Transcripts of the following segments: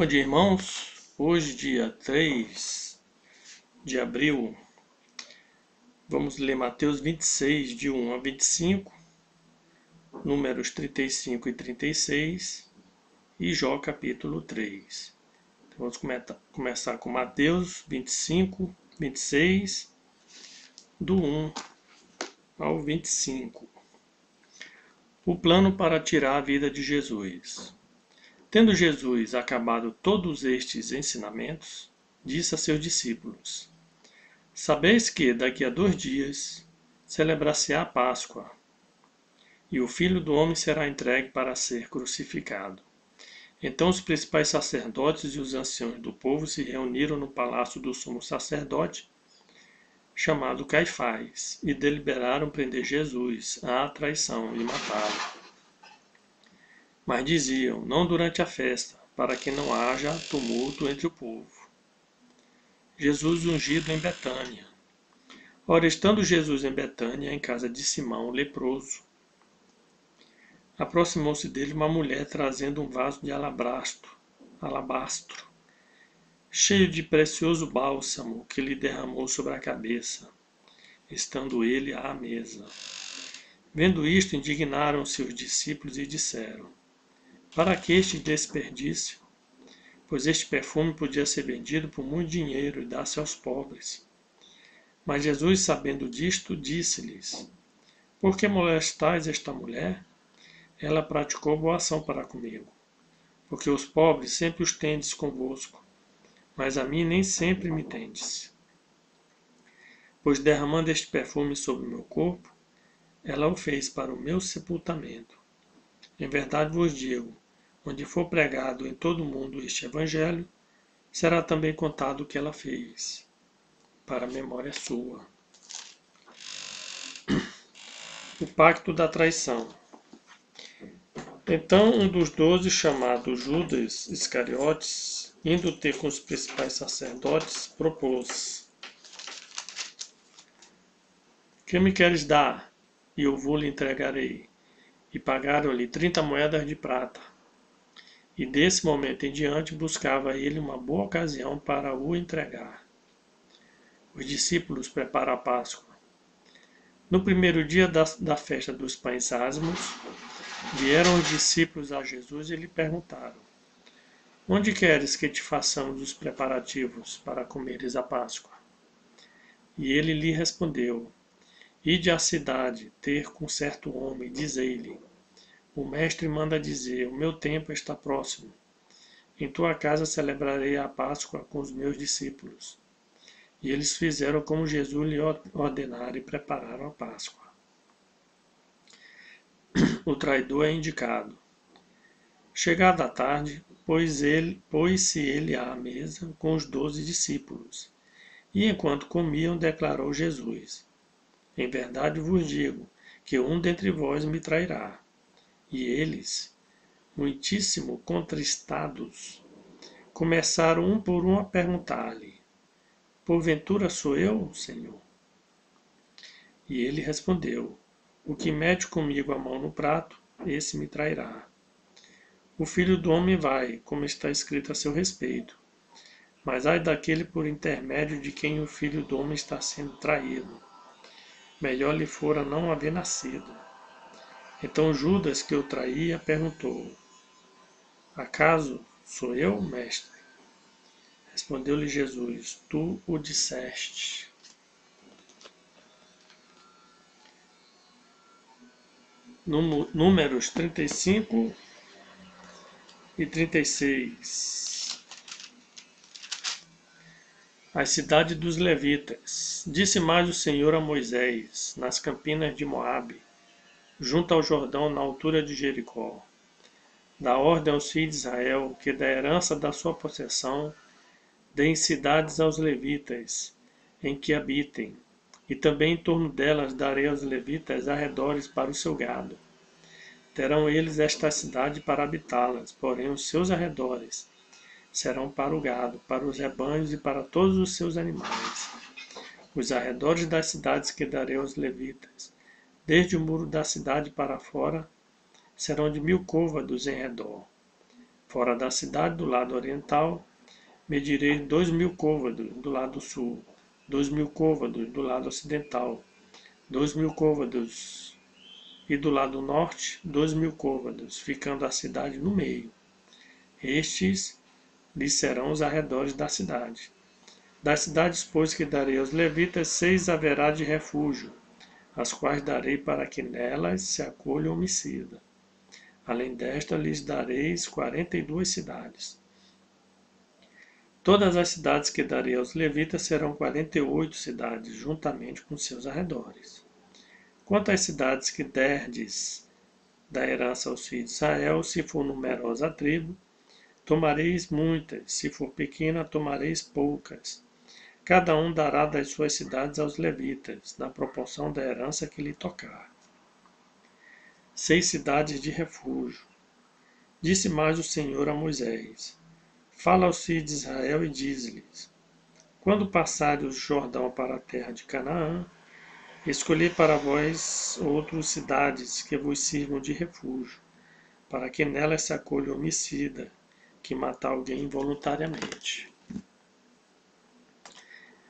Bom dia, irmãos. Hoje, dia 3 de abril, vamos ler Mateus 26, de 1 a 25, números 35 e 36 e Jó capítulo 3. Então, vamos começar com Mateus 25, 26, do 1 ao 25. O plano para tirar a vida de Jesus. Tendo Jesus acabado todos estes ensinamentos, disse a seus discípulos: Sabeis que daqui a 2 dias celebrar-se-á a Páscoa, e o Filho do Homem será entregue para ser crucificado. Então os principais sacerdotes e os anciãos do povo se reuniram no palácio do sumo sacerdote, chamado Caifás, e deliberaram prender Jesus à traição e matá-lo. Mas diziam: não durante a festa, para que não haja tumulto entre o povo. Jesus ungido em Betânia. Ora, estando Jesus em Betânia, em casa de Simão, o leproso, aproximou-se dele uma mulher trazendo um vaso de alabastro, cheio de precioso bálsamo, que lhe derramou sobre a cabeça, estando ele à mesa. Vendo isto, indignaram-se os discípulos e disseram: para que este desperdício? Pois este perfume podia ser vendido por muito dinheiro e dar-se aos pobres. Mas Jesus, sabendo disto, disse-lhes: por que molestais esta mulher? Ela praticou boa ação para comigo. Porque os pobres sempre os tendes convosco, mas a mim nem sempre me tendes. Pois derramando este perfume sobre o meu corpo, ela o fez para o meu sepultamento. Em verdade vos digo, onde for pregado em todo o mundo este evangelho, será também contado o que ela fez, para a memória sua. O pacto da traição. Então um dos 12, chamado Judas Iscariotes, indo ter com os principais sacerdotes, propôs: que me queres dar? E eu vou-lhe entregarei. E pagaram-lhe 30 moedas de prata. E desse momento em diante buscava ele uma boa ocasião para o entregar. Os discípulos preparam a Páscoa. No primeiro dia da festa dos pães ázimos, vieram os discípulos a Jesus e lhe perguntaram: onde queres que te façamos os preparativos para comeres a Páscoa? E ele lhe respondeu: ide à cidade ter com certo homem, dizei-lhe: o mestre manda dizer, o meu tempo está próximo. Em tua casa celebrarei a Páscoa com os meus discípulos. E eles fizeram como Jesus lhe ordenara e prepararam a Páscoa. O traidor é indicado. Chegada a tarde, pôs-se ele à mesa com os 12 discípulos. E enquanto comiam, declarou Jesus: em verdade vos digo que um dentre vós me trairá. E eles, muitíssimo contristados, começaram um por um a perguntar-lhe: porventura sou eu, Senhor? E ele respondeu: o que mete comigo a mão no prato, esse me trairá. O Filho do Homem vai, como está escrito a seu respeito. Mas ai daquele por intermédio de quem o Filho do Homem está sendo traído. Melhor lhe fora não haver nascido. Então Judas, que o traía, perguntou: acaso sou eu, mestre? Respondeu-lhe Jesus: tu o disseste. Números 35 e 36. A cidade dos levitas. Disse mais o Senhor a Moisés, nas campinas de Moabe, junto ao Jordão, na altura de Jericó: dá ordem aos filhos de Israel que da herança da sua possessão deem cidades aos levitas, em que habitem, e também em torno delas darei aos levitas arredores para o seu gado. Terão eles esta cidade para habitá-las, porém os seus arredores serão para o gado, para os rebanhos e para todos os seus animais. Os arredores das cidades que darei aos levitas, desde o muro da cidade para fora, serão de 1000 côvados em redor. Fora da cidade, do lado oriental, medirei 2.000 côvados do lado sul, 2.000 côvados do lado ocidental, 2.000 côvados, e do lado norte, 2.000 côvados, ficando a cidade no meio. Estes lhe serão os arredores da cidade. Das cidades, pois, que darei aos levitas, 6 haverá de refúgio, as quais darei para que nelas se acolha o homicida. Além desta, lhes dareis 42 cidades. Todas as cidades que darei aos levitas serão 48 cidades, juntamente com seus arredores. Quanto às cidades que derdes da herança aos filhos de Israel, se for numerosa a tribo, tomareis muitas, se for pequena, tomareis poucas. Cada um dará das suas cidades aos levitas, na proporção da herança que lhe tocar. 6 cidades de refúgio. Disse mais o Senhor a Moisés: Fala aos filhos de Israel e diz-lhes: Quando passarem o Jordão para a terra de Canaã, escolhi para vós outras cidades que vos sirvam de refúgio, para que nelas se acolha o homicida, que mata alguém involuntariamente.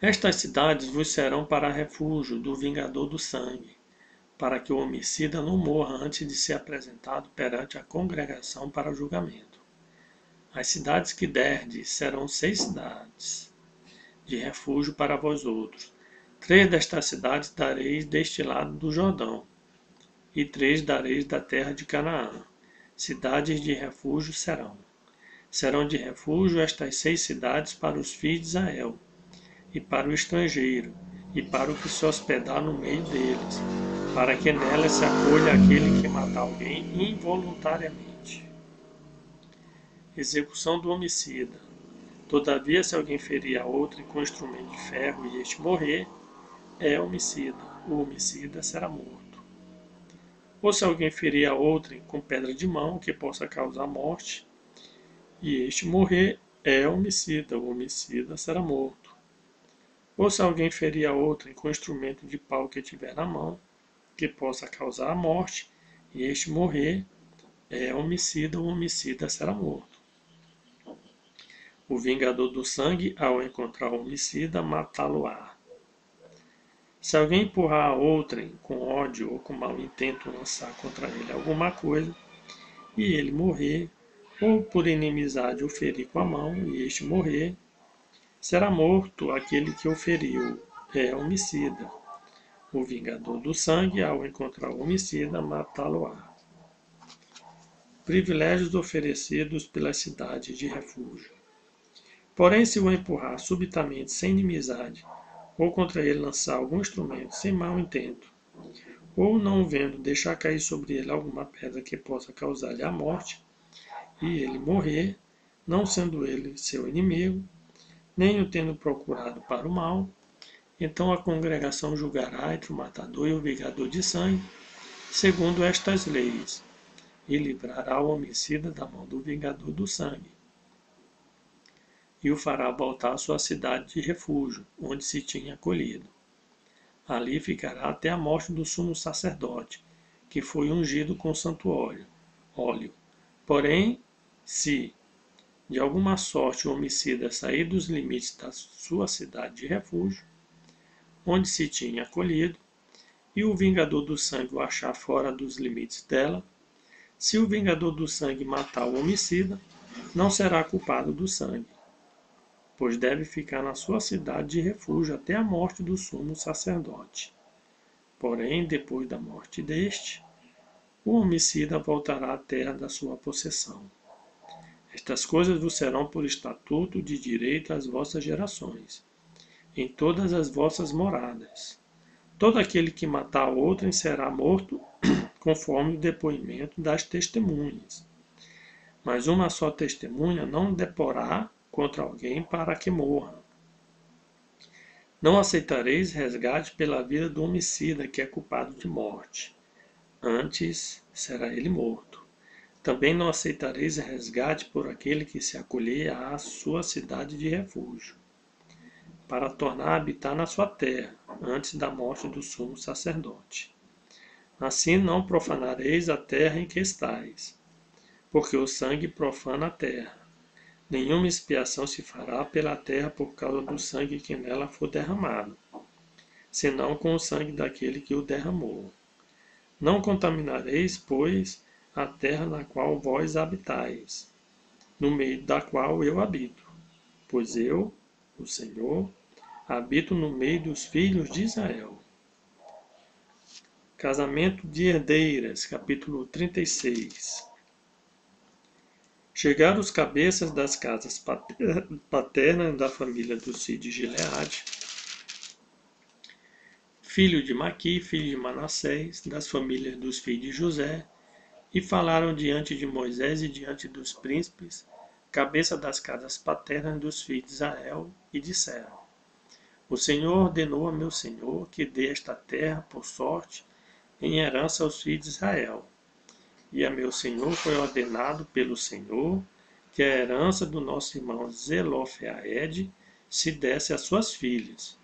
Estas cidades vos serão para refúgio do vingador do sangue, para que o homicida não morra antes de ser apresentado perante a congregação para julgamento. As cidades que derdes serão 6 cidades de refúgio para vós outros. 3 destas cidades dareis deste lado do Jordão, e 3 dareis da terra de Canaã. Cidades de refúgio serão. Serão de refúgio estas 6 cidades para os filhos de Israel, e para o estrangeiro, e para o que se hospedar no meio deles, para que nelas se acolha aquele que matar alguém involuntariamente. Execução do homicida. Todavia, se alguém ferir a outro com instrumento de ferro e este morrer, é homicida. O homicida será morto. Ou se alguém ferir a outro com pedra de mão que possa causar morte, e este morrer, é homicida. O homicida será morto. Ou se alguém ferir a outro com instrumento de pau que tiver na mão, que possa causar a morte, e este morrer, é homicida. O homicida será morto. O vingador do sangue, ao encontrar o homicida, matá-lo-á. Se alguém empurrar a outrem com ódio ou com mau intento lançar contra ele alguma coisa, e ele morrer, ou por inimizade o ferir com a mão, e este morrer, será morto aquele que o feriu, é homicida. O vingador do sangue, ao encontrar o homicida, matá-lo-á. Privilégios oferecidos pelas cidades de refúgio. Porém, se o empurrar subitamente, sem inimizade, ou contra ele lançar algum instrumento sem mau intento, ou não vendo deixar cair sobre ele alguma pedra que possa causar-lhe a morte, e ele morrer, não sendo ele seu inimigo, nem o tendo procurado para o mal, então a congregação julgará entre o matador e o vingador de sangue, segundo estas leis, e livrará o homicida da mão do vingador do sangue, e o fará voltar à sua cidade de refúgio, onde se tinha acolhido. Ali ficará até a morte do sumo sacerdote, que foi ungido com santo óleo. Porém, se de alguma sorte o homicida sair dos limites da sua cidade de refúgio, onde se tinha acolhido, e o vingador do sangue o achar fora dos limites dela, se o vingador do sangue matar o homicida, não será culpado do sangue, pois deve ficar na sua cidade de refúgio até a morte do sumo sacerdote. Porém, depois da morte deste, o homicida voltará à terra da sua possessão. Estas coisas vos serão por estatuto de direito às vossas gerações, em todas as vossas moradas. Todo aquele que matar outrem será morto, conforme o depoimento das testemunhas. Mas uma só testemunha não deporá contra alguém para que morra. Não aceitareis resgate pela vida do homicida que é culpado de morte. Antes será ele morto. Também não aceitareis resgate por aquele que se acolher à sua cidade de refúgio, para tornar a habitar na sua terra, antes da morte do sumo sacerdote. Assim não profanareis a terra em que estáis. porque o sangue profana a terra. Nenhuma expiação se fará pela terra por causa do sangue que nela for derramado, senão com o sangue daquele que o derramou. Não contaminareis, pois, a terra na qual vós habitais, no meio da qual eu habito, pois eu, o Senhor, habito no meio dos filhos de Israel. Casamento de herdeiras, capítulo 36. Chegaram os cabeças das casas paternas da família dos filhos de Gileade, filho de Maqui, filho de Manassés, das famílias dos filhos de José, e falaram diante de Moisés e diante dos príncipes, cabeça das casas paternas dos filhos de Israel, e disseram: O Senhor ordenou a meu senhor que dê esta terra por sorte em herança aos filhos de Israel. E a meu senhor foi ordenado pelo Senhor que a herança do nosso irmão Zelofeaede se desse às suas filhas.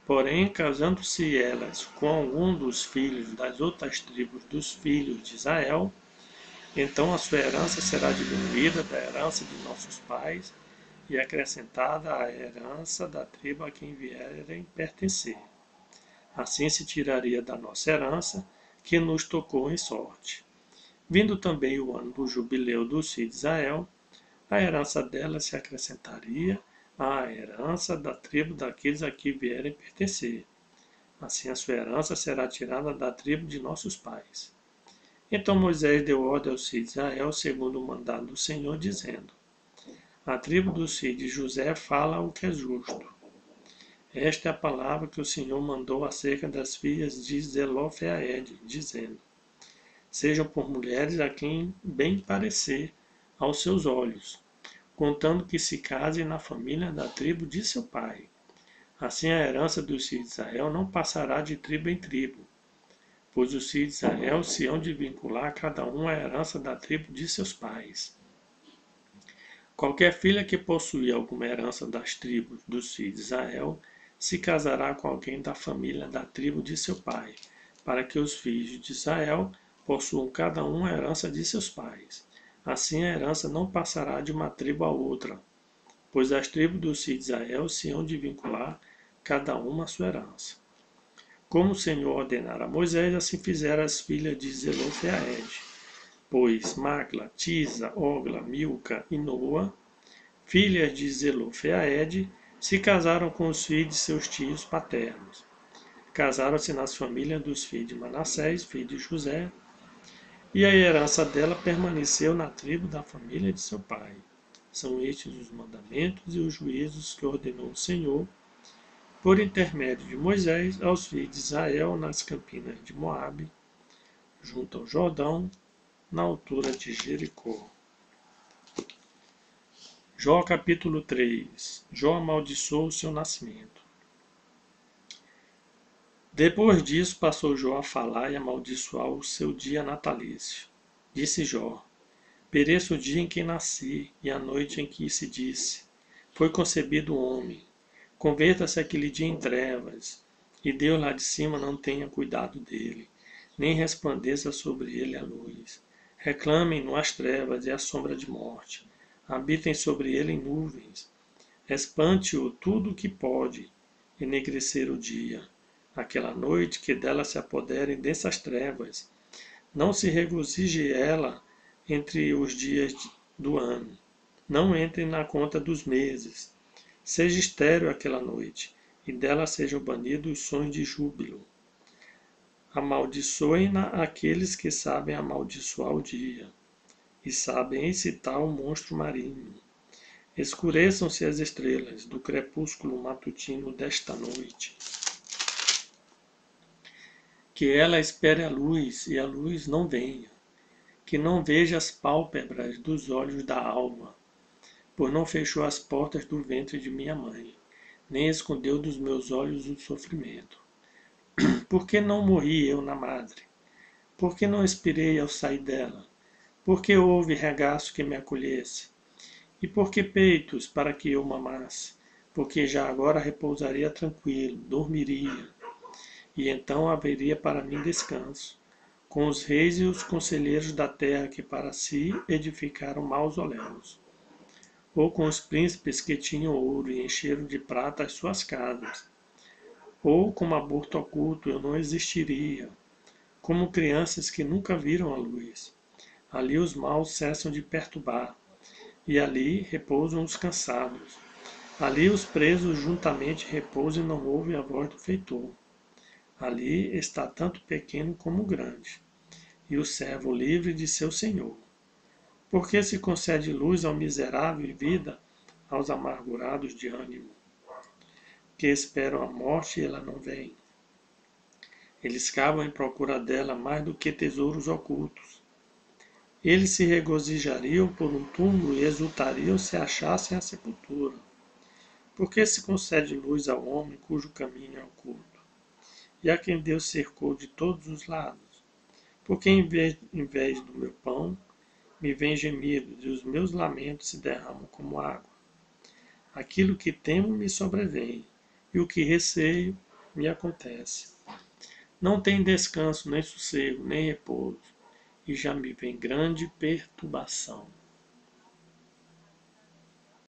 Porém, casando-se elas com algum dos filhos das outras tribos dos filhos de Israel, então a sua herança será diminuída da herança de nossos pais e acrescentada à herança da tribo a quem vierem pertencer. Assim se tiraria da nossa herança, que nos tocou em sorte. Vindo também o ano do jubileu dos filhos de Israel, a herança dela se acrescentaria à herança da tribo daqueles a que vierem pertencer. Assim a sua herança será tirada da tribo de nossos pais. Então Moisés deu ordem aos filhos de Israel, segundo o mandado do Senhor, dizendo: A tribo dos filhos de José fala o que é justo. Esta é a palavra que o Senhor mandou acerca das filhas de Zelofeaede, dizendo: Sejam por mulheres a quem bem parecer aos seus olhos, contando que se case na família da tribo de seu pai. Assim a herança dos filhos de Israel não passará de tribo em tribo, pois os filhos de Israel se hão de vincular cada um à herança da tribo de seus pais. Qualquer filha que possuir alguma herança das tribos dos filhos de Israel se casará com alguém da família da tribo de seu pai, para que os filhos de Israel possuam cada um a herança de seus pais. Assim a herança não passará de uma tribo a outra, pois as tribos dos filhos de Israel se hão de vincular cada uma a sua herança. Como o Senhor ordenara a Moisés, assim fizeram as filhas de Zelofeaede, pois Magla, Tisa, Ogla, Milca e Noa, filhas de Zelofeaede, se casaram com os filhos de seus tios paternos. Casaram-se nas famílias dos filhos de Manassés, filho de José, e a herança dela permaneceu na tribo da família de seu pai. São estes os mandamentos e os juízos que ordenou o Senhor, por intermédio de Moisés, aos filhos de Israel nas campinas de Moabe, junto ao Jordão, na altura de Jericó. Jó capítulo 3. Jó amaldiçoou o seu nascimento. Depois disso passou Jó a falar e amaldiçoar o seu dia natalício. Disse Jó: Pereça o dia em que nasci e a noite em que se disse: Foi concebido o homem. Converta-se aquele dia em trevas, e Deus lá de cima não tenha cuidado dele, nem resplandeça sobre ele a luz. Reclamem-no as trevas e a sombra de morte. Habitem sobre ele em nuvens. Espante-o tudo o que pode enegrecer o dia. Aquela noite que dela se apoderem dessas trevas. Não se regozije ela entre os dias do ano. Não entre na conta dos meses. Seja estéril aquela noite, e dela sejam banidos os sons de júbilo. Amaldiçoem-na aqueles que sabem amaldiçoar o dia, e sabem excitar o monstro marinho. Escureçam-se as estrelas do crepúsculo matutino desta noite. Que ela espere a luz, e a luz não venha. Que não veja as pálpebras dos olhos da alma, pois não fechou as portas do ventre de minha mãe, nem escondeu dos meus olhos o sofrimento. Por que não morri eu na madre? Por que não expirei ao sair dela? Por que houve regaço que me acolhesse? E por que peitos para que eu mamasse? Porque já agora repousaria tranquilo, dormiria, e então haveria para mim descanso. com os reis e os conselheiros da terra que para si edificaram mausoléus, ou com os príncipes que tinham ouro e encheram de prata as suas casas, ou como aborto oculto eu não existiria, como crianças que nunca viram a luz. Ali os maus cessam de perturbar, e ali repousam os cansados. Ali os presos juntamente repousam e não ouvem a voz do feitor. Ali está tanto pequeno como grande, e o servo livre de seu senhor. Porque se concede luz ao miserável e vida aos amargurados de ânimo, que esperam a morte e ela não vem. Eles cavam em procura dela mais do que tesouros ocultos. Eles se regozijariam por um túmulo e exultariam se achassem a sepultura. Porque se concede luz ao homem cujo caminho é oculto, e a quem Deus cercou de todos os lados? Porque em vez do meu pão, me vem gemidos, e os meus lamentos se derramam como água. Aquilo que temo me sobrevém, e o que receio me acontece. Não tem descanso, nem sossego, nem repouso, e já me vem grande perturbação.